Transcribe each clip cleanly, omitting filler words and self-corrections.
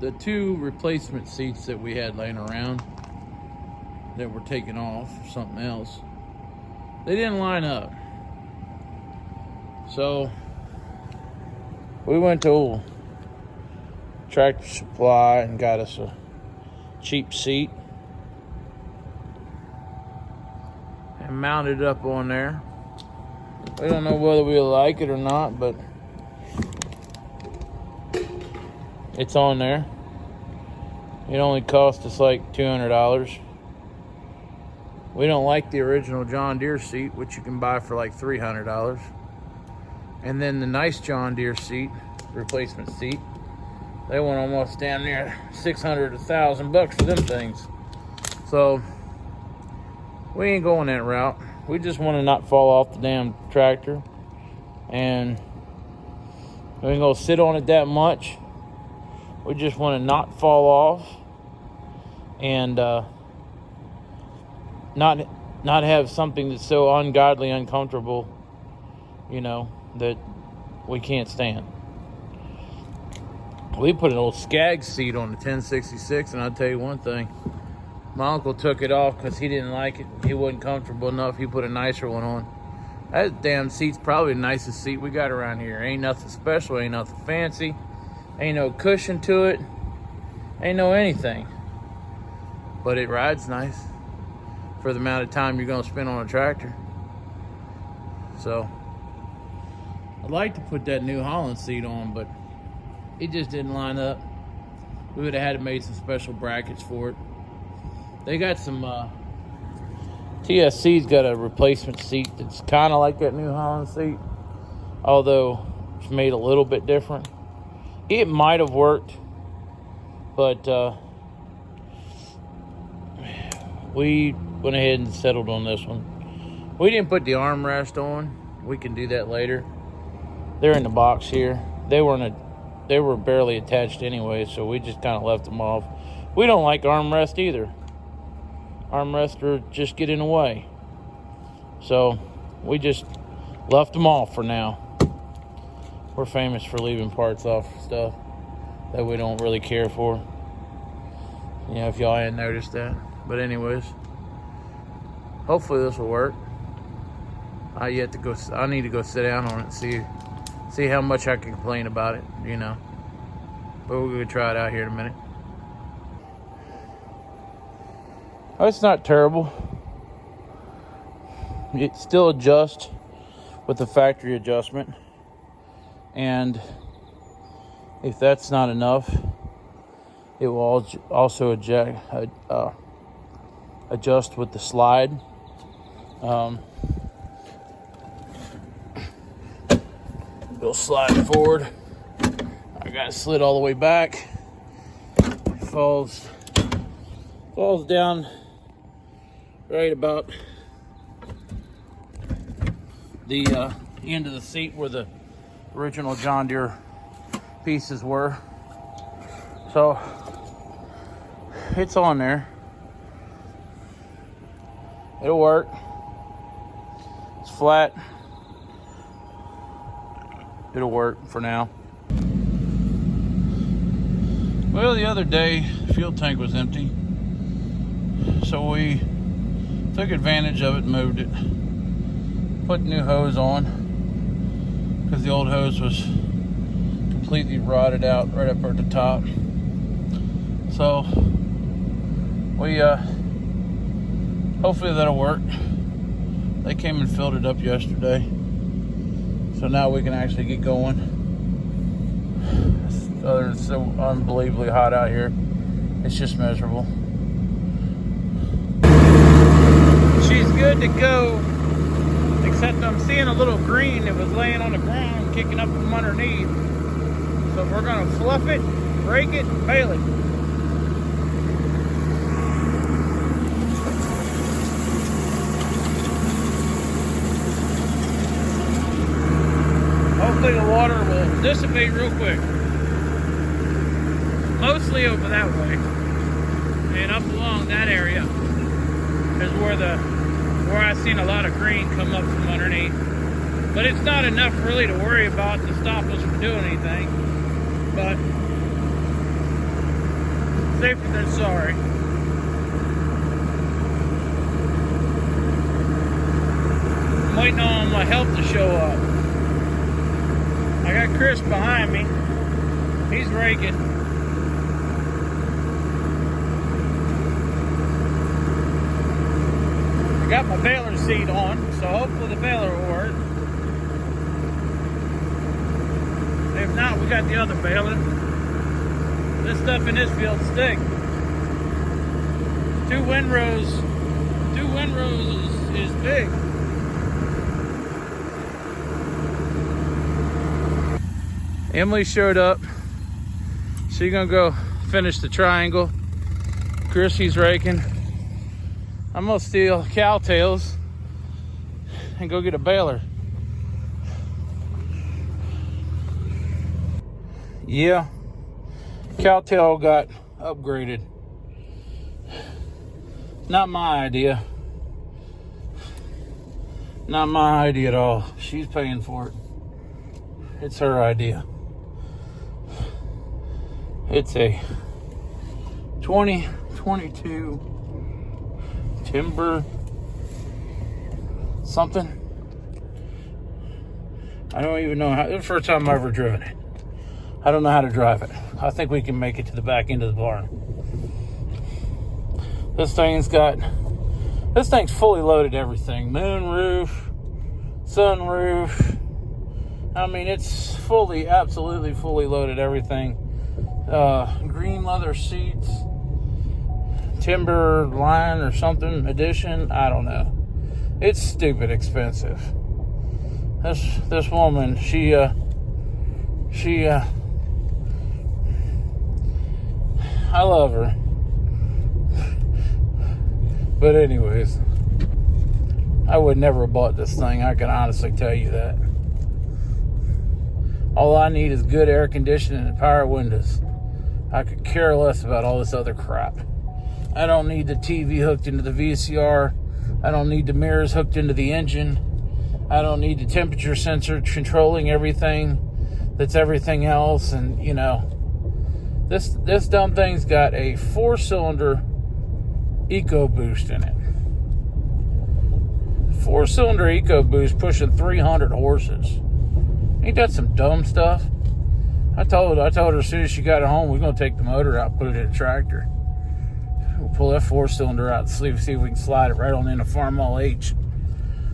the two replacement seats that we had laying around that were taken off for something else, they didn't line up. So we went to Tractor Supply and got us a cheap seat and mounted it up on there. We don't know whether we like it or not, but it's on there. It only cost us like $200. We don't like the original John Deere seat, which you can buy for like $300. And then the nice John Deere seat, replacement seat, they went almost down near $600, $1,000 for them things. So we ain't going that route. We just want to not fall off the damn tractor, and we ain't gonna sit on it that much. We just want to not fall off and not have something that's so ungodly uncomfortable, you know, that we can't stand. We put an old Skag seat on the 1066, and I'll tell you one thing. My uncle took it off because he didn't like it. He wasn't comfortable enough. He put a nicer one on. That damn seat's probably the nicest seat we got around here. Ain't nothing special, ain't nothing fancy. Ain't no cushion to it. Ain't no anything. But it rides nice for the amount of time you're gonna spend on a tractor. So I'd like to put that New Holland seat on, but it just didn't line up. We would have had to make some special brackets for it. They got some, TSC's got a replacement seat that's kind of like that New Holland seat, although it's made a little bit different. It might have worked, but we went ahead and settled on this one. We didn't put the armrest on. We can do that later. They're in the box here. They were barely attached anyway, so we just kind of left them off. We don't like armrest either. Armrests are just get in the way. So we just left them off for now. We're famous for leaving parts off stuff that we don't really care for. You know, if y'all hadn't noticed that. But anyways, hopefully this will work. I need to go sit down on it and see how much I can complain about it, you know. But we're gonna try it out here in a minute. Oh, it's not terrible. It still adjusts with the factory adjustment. And if that's not enough, it will also adjust with the slide. It'll slide forward. I got it slid all the way back. It falls down right about the end of the seat where the original John Deere pieces were. So it's on there. It'll work. It's flat. It'll work for now. Well, the other day, the fuel tank was empty. So we took advantage of it and moved it. Put new hose on because the old hose was completely rotted out right up at the top. So we hopefully that'll work. They came and filled it up yesterday, so now we can actually get going. It's so unbelievably hot out here. It's just miserable. She's good to go, except I'm seeing a little green that was laying on the ground kicking up from underneath. So we're gonna fluff it, rake it, and bale it. Hopefully the water will dissipate real quick. Mostly over that way. And up along that area is where I've seen a lot of green come up from underneath. But it's not enough really to worry about to stop us from doing anything. But Safer than sorry. I'm waiting on my help to show up. I got Chris behind me. He's raking. I got my baler seat on, so hopefully the baler will work. If not, we got the other baler. This stuff in this field stinks. Two windrows is big. Emily showed up. She's gonna go finish the triangle. Chris, he's raking. I'm gonna steal cow tails and go get a baler. Yeah, cow tail got upgraded. Not my idea. Not my idea at all. She's paying for it. It's her idea. It's a 2022 timber something. I don't even know how. It's the first time I've ever driven it. I don't know how to drive it. I think we can make it to the back end of the barn. This thing's fully loaded everything. Moon roof, sunroof. I mean, it's absolutely fully loaded everything. Green leather seats, timber line or something edition. I don't know. It's stupid expensive. This woman, she I love her. But anyways, I would never have bought this thing. I can honestly tell you that. All I need is good air conditioning and power windows. I could care less about all this other crap. I don't need the TV hooked into the VCR. I don't need the mirrors hooked into the engine. I don't need the temperature sensor controlling everything that's everything else. And, you know, this dumb thing's got a 4-cylinder EcoBoost in it. 4-cylinder EcoBoost pushing 300 horses. Ain't that some dumb stuff? I told her as soon as she got it home, we're gonna take the motor out and put it in a tractor. We'll pull that 4-cylinder out and see if we can slide it right on into Farmall H.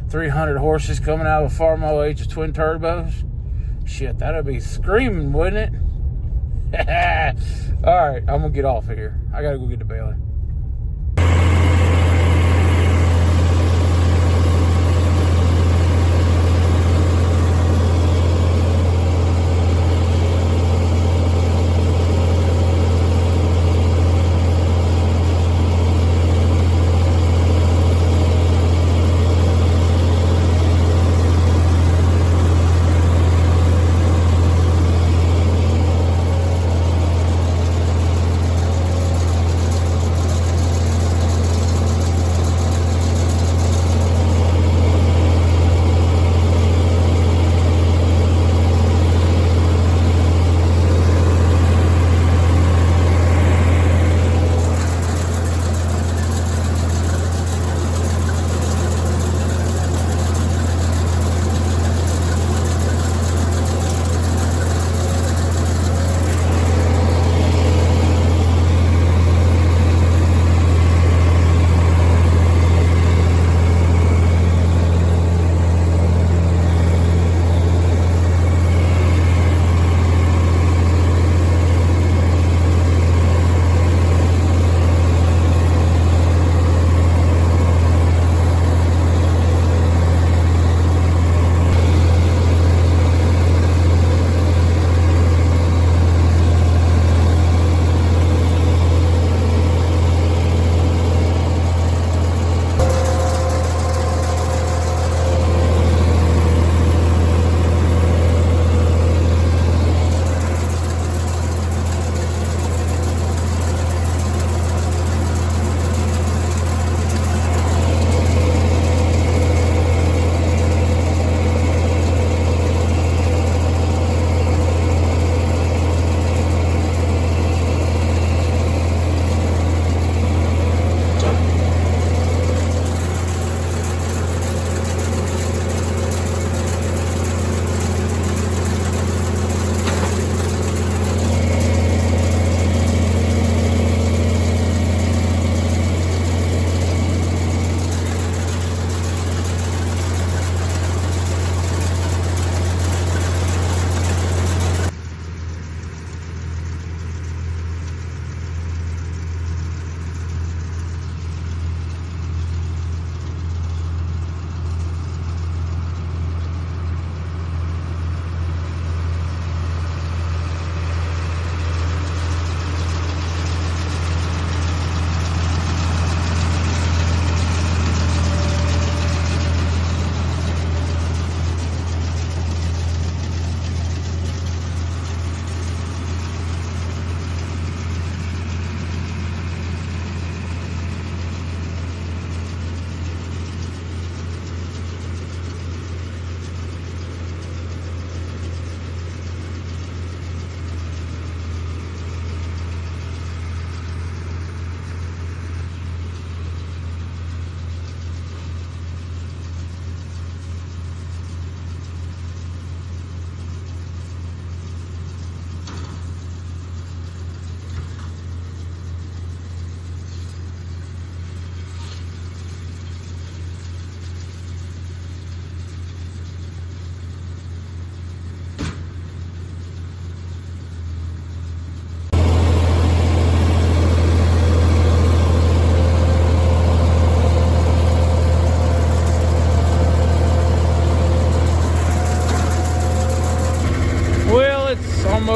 300 horses coming out of a Farmall H with twin turbos. Shit, that'd be screaming, wouldn't it? All right, I'm gonna get off of here. I gotta go get the baler.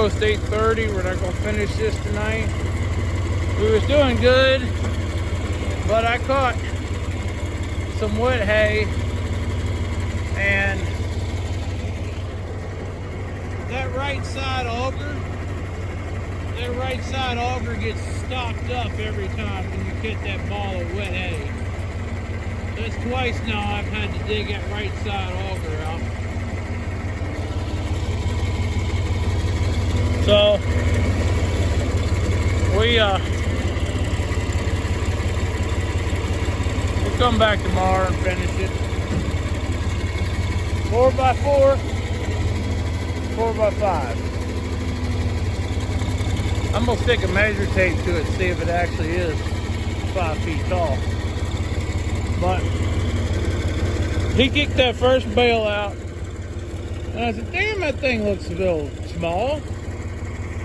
almost 8:30. We're not gonna finish this tonight. We was doing good, but I caught some wet hay, and that right side auger gets stopped up every time when you hit that ball of wet hay. That's twice now I've had to dig that right side auger out. So we'll come back tomorrow and finish it. 4x4, 4x5. I'm gonna stick a measure tape to it, see if it actually is 5 feet tall. But he kicked that first bale out, and I said, damn, that thing looks a little small.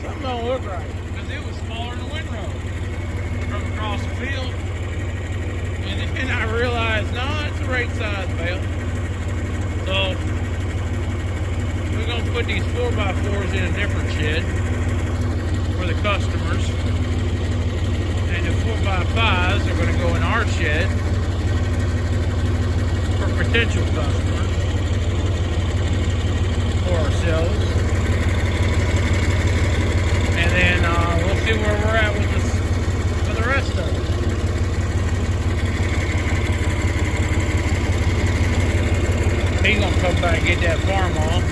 Something don't look right, because it was smaller than the windrow from across the field. And then I realized, no, it's the right size bale. So we're gonna put these 4x4s in a different shed for the customers, and the 4x5s are going to go in our shed for potential customers, for ourselves, and then we'll see where we're at with this for the rest of it. He's gonna come back and get that Farmall.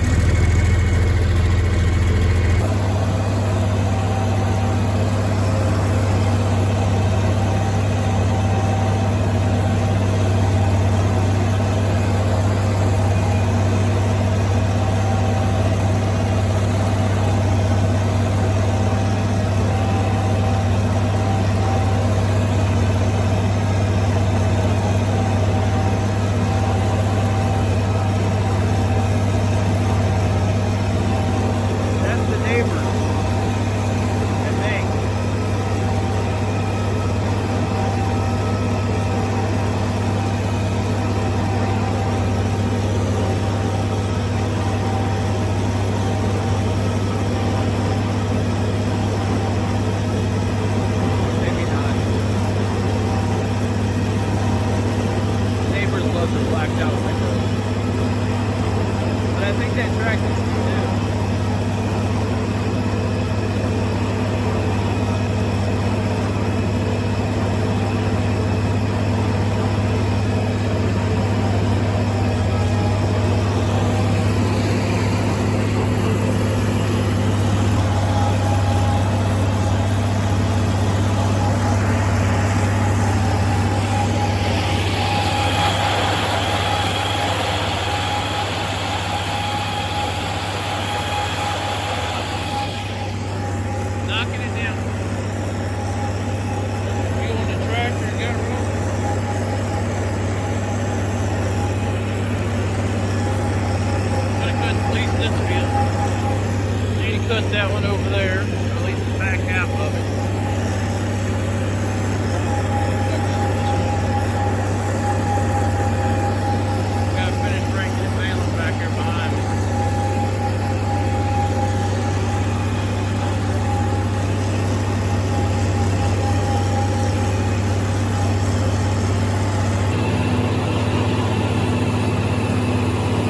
That one over there, or at least the back half of it. Got to finish raking and baling back here behind me.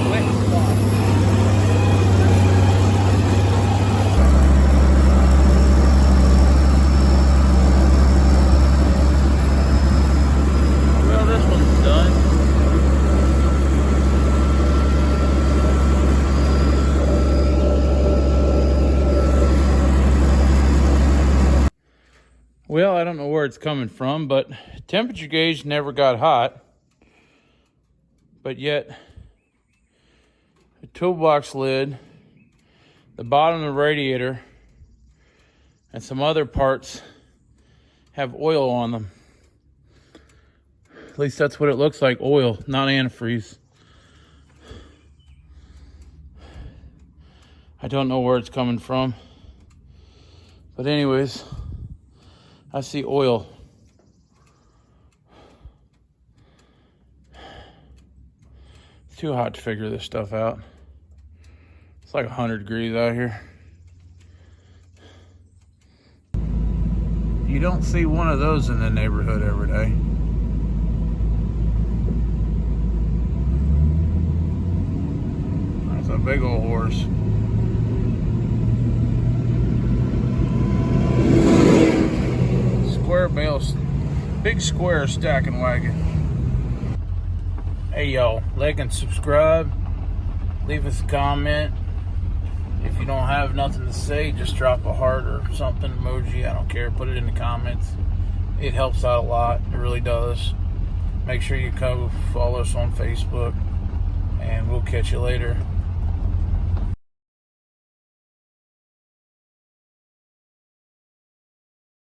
Wet spot. Well, I don't know where it's coming from, but temperature gauge never got hot. But yet, the toolbox lid, the bottom of the radiator, and some other parts have oil on them. At least that's what it looks like, oil, not antifreeze. I don't know where it's coming from. But anyways, I see oil. It's too hot to figure this stuff out. It's like 100 degrees out here. You don't see one of those in the neighborhood every day. That's a big old horse. Square bales, big square stacking wagon. Hey y'all, like and subscribe. Leave us a comment. If you don't have nothing to say, just drop a heart or something, emoji, I don't care. Put it in the comments. It helps out a lot. It really does. Make sure you come follow us on Facebook, and we'll catch you later.